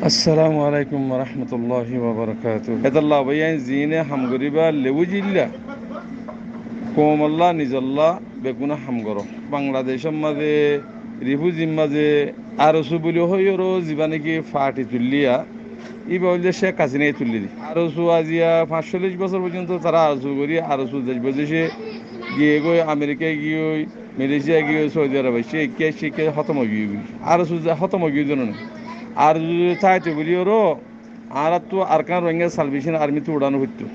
আসসালামু আলাইকুম রহমতুল্লাহি ওয়াবারাকাতু এদাল্লাহ ভাইয়ান জিনে হামগরিবা লেবুজিল্লা কোমল্লা নিজল্লা বেগুনা হামগর বাংলাদেশের মাঝে রিফুজির মাঝে আরসু বলি হইরো যিবা নাকি ফাটি তুললিয়া ইবা হইলে শেখ হাসিনাই তুললি দি আরসু আজিয়া ৪৫ বছর পর্যন্ত তারা আরসু করি আরসু দেশ বিদেশে গিয়ে গই আমেরিকায় গিয়ে মালয়েশিয়া গিয়ে সৌদি আরবে শিখে খতম হয়ে গিয়ে আরসু খতম হয়ে গিয়ে জানো আর যদি চাইতে বলি ওরও আর তো আরকান রোহিঙ্গা সালভেশন আর্মিতে উড়ানো হইতো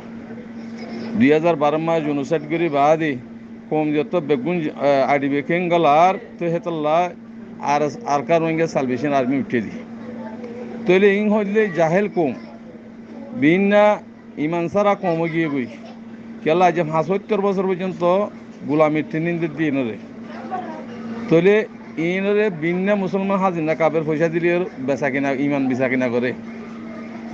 ২০১২ মাস জুনুসাইড করি বাদে কম যত বেগুন আডিবে গলার তো হেতল্লা আর আরকান রোহিঙ্গা সালভেশন আর্মি উঠে দি তৈলে ইং হইলে জাহেল কম বিনা ইমান সারা কম গিয়ে গই কেলা যে ৭৫ বছর পর্যন্ত গোলামির ট্রেনিংদের দিয়ে ইনরে তৈলে ইনরে বিনা মুসলমান হাজিনা কাবের পয়সা দিলে বেচা কিনা ইমান বেচা কিনা করে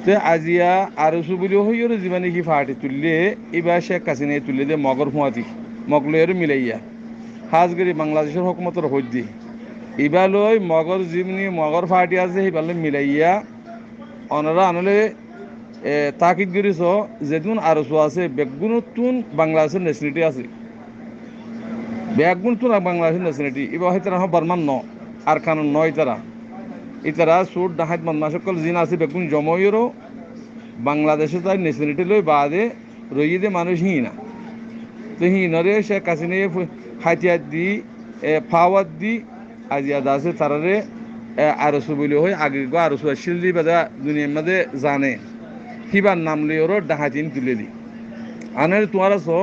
তো আজিয়া আরসু বলি হইর যিবা নাকি ফাটি তুললে এবার শেখ হাসিনাই তুললে দে মগর ফুঁয়াতি মগলের মিলাইয়া হাজগিরি বাংলাদেশের হকুমতের হদ্দি এবার লই মগর যিমনি মগর ফাটি আছে সেইবার মিলাইয়া অনারা আনলে তাকিদ করিস যেদিন আরসু আছে বেগুনতুন বাংলাদেশের ন্যাশনালিটি আছে বেগুনতুন বাংলাদেশের ন্যাশনালিটি এবার হয়তো বার্মান ন আর কানুন নয় তারা ইতারা সুর ডাহাত বদমাসকল জিন আছে বেগুন জময়েরও বাংলাদেশে তাই ন্যাশনালিটি লই বাদে রইয়ে দিয়ে মানুষ হিনা তো হিনরে শেখ হাসিনাই হাতিয়ার দি ফাওয়াত দি আজিয়া দাসে তারারে আরসু বলি হয়ে আগে গো আরসু শিল্লি বাদা দুনিয়ার মধ্যে জানে কিবার নাম লিওরও ডাহাতিন তুলে দি আনের তোমার আছো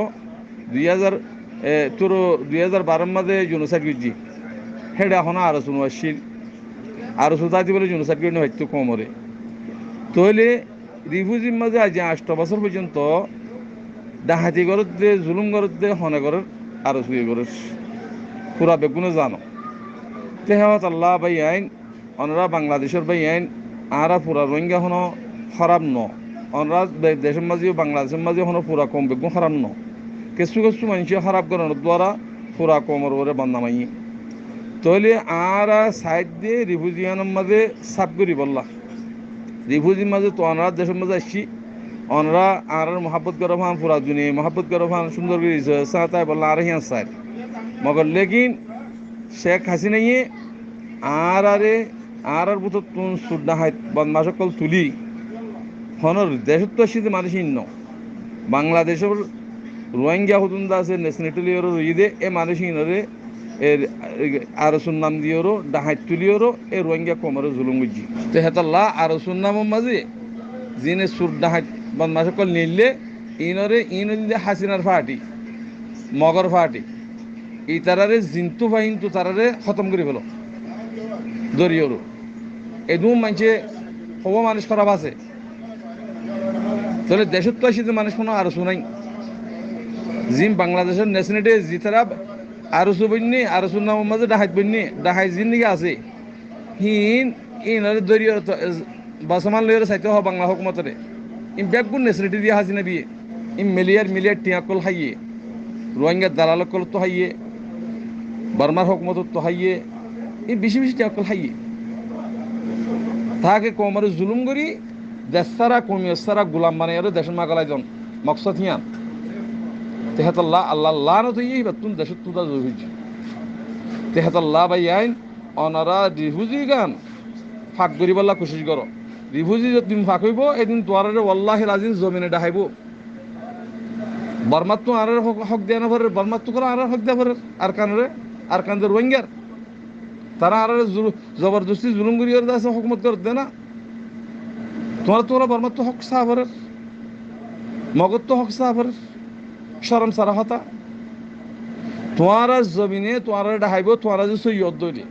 ২০১২ মাঝে জুনুসাইড করছি হেডা এখন আরসু নোয়াশিল আরসু তাই বলে জুনুসাইড করে হয়তো কমরে তৈলে রিফিউজির মাঝে আজ ৮ বছর পর্যন্ত ডাহাতি ঘরত দে জুলুম ঘরত দে হনে ঘরের আরসু ঘরের পুরা বেগুনে জানো তেহত আল্লাহ বাই আইন অনরা বাংলাদেশের বাই আইন আরা পুরা রোহিঙ্গা হনো খারাপ ন অনরা দেশের মাঝেও বাংলাদেশের মাঝে হনো পুরা কম বেগুন খারাপ ন কিছু কিছু মানুষ খারাপ করানোর দ্বারা পুরা কমর ওরে বান্দামাই তৈলে আরা সাইড দিয়ে রিফিউজিয়ানের মাঝে সাফ করি বললা রিফিউজির মাঝে তো অনরা দেশের মাঝে আসছি অনরা আর মহাব্বত করে ভান পুরা দুনিয়া মহাব্বত করে ভান সুন্দর করে তাই বললাম আর হিয়ান সাইড মগর লেকিন শেখ হাসিনাইয়ে আর বুথ তুন সুড্ডা হাই বদমাসকল তুলি হনর দেশত তো আসছি মানুষ ইন্ন বাংলাদেশের রোহিঙ্গা হুতুন্দা আছে ন্যাশনালিটিরও রইদে এ মানুষ ইনরে এর আরসুর নাম দিয়েরও ডাহাই তুলিওরও এ রোহিঙ্গা কমরে জুলুম গুজি তো হেতাল্লা আরসুর নামের মাঝে যিনি সুর ডাহাই বদমাসকল নিলে ইনরে হাসিনার ফাটি মগর ফাটি এই তারারে জিন্তু ফাহিন্তু তারারে খতম করে ফেলো দরিয়রও এদু মানছে হব মানুষ খারাপ আছে তাহলে দেশের তো আসি মানুষ কোনো আরসু নাই জিম বাংলাদেশের ন্যাশনালিটি জি তারা আরসু বন্যি আরসুর নামের মাঝে ডাহাই বন্যি ডাহাই জিন নাকি আছে হিন ইনরে দরিয় বাসমান লইয়ের চাইতে হ বাংলা হকুমতরে ইম ব্যাগুন ন্যাশনালিটি দিয়ে হাসিনা বিয়ে ইম মিলিয়ার টিয়াকল হাইয়ে রোহিঙ্গার দালালকল তো হাইয়ে বার্মার হকুমত তো হাইয়ে এই বেশি টিয়াকল হাইয়ে তাহাকে কমরে জুলুম করি দেশারা কমিয়ারা গোলাম বানাই আর দেশের মাগালাই জন মকসদ হিয়ান তেহাতাল্লাহ আল্লাহ না তো এই বাতুন দেশের তুদা জহিছে তেহাতাল্লাহ বাই আইন অনারা রিফিউজি গান ফাঁক করিবাল্লা কোশিশ করো রিফিউজি যদিন ফাঁক হইব এদিন তোয়ারে ওয়াল্লাহি রাজিন জমিনে ডাহাইব বর্মাত তো আর হক দেয়া না পারে বর্মাত তো করে আর হক দেয়া পারে আর কানদের রোহিঙ্গার তারা আর জবরদস্তি জুলুম করি আছে হকুমত করে দে না তোমরা বর্মাত তো হক সাহাবারে মগত তো হক সাহাবারে শরম সারা হতা তোমার জমিনে তোমার ডাহাইব তোমার যে সৈয়দ দৈরি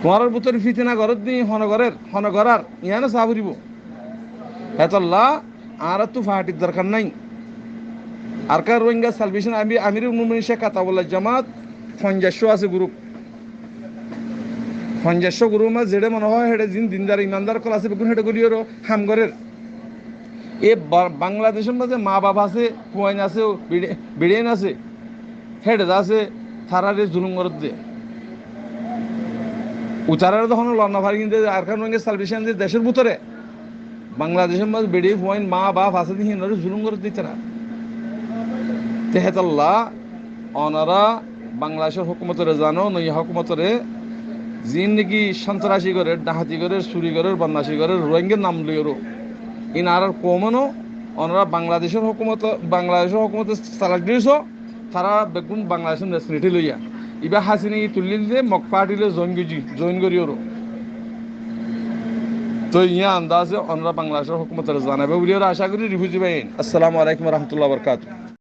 তোমার ভিতরে ফিতিনা ঘরত দি হনগরার ইহানে সাবরিব হেতল্লাহ আর তো ফাটির দরকার নাই আর কার রোহিঙ্গা সালভেশন আমির মুমিন শেখ আতাউল্লাহ জামাত ৫০ আছে গ্রুপ ৫০ গ্রুপ মা যেটা মনে হয় হেডে জিন দিনদার ইমানদার কল আছে বেগুন হেডে গলিওর হামগরের এ বাংলাদেশের মাঝে মা বাবা আছে কুয়াইন আছে বিড়িয়ান আছে হেডে আছে থারারে জুলুম করত দে উচারের তখন লন্না ভারি কিন্তু আর কারণ সালভেশন যে দেশের ভিতরে বাংলাদেশের মাঝে বেড়ে পয়েন্ট মা বাপ আছে দিয়ে জুলুম করে দিচ্ছে না তেহেতাল্লাহ ওনারা বাংলাদেশের হুকুমতরে জানো নই হুকুমতরে যিন নাকি সন্ত্রাসী করে ডাহাতি করে চুরি করে বদমাশি করে রোহিঙ্গার নাম লিওরো ইন আর কমনও ওনারা বাংলাদেশের হুকুমত তালাক দিয়েছ তারা বেগুন বাংলাদেশের ন্যাশনালিটি লইয়া ইবা হাসিনি তুলি দিলে মক পার্টিলে জয়েন করি ওরো তো ইয়া আন্দাজে ওনারা বাংলাদেশের হুকুমতরে জানাবে বলে আশা করি রিফিউজি বাইন। আসসালামু আলাইকুম রহমতুল্লাহ বরকাত।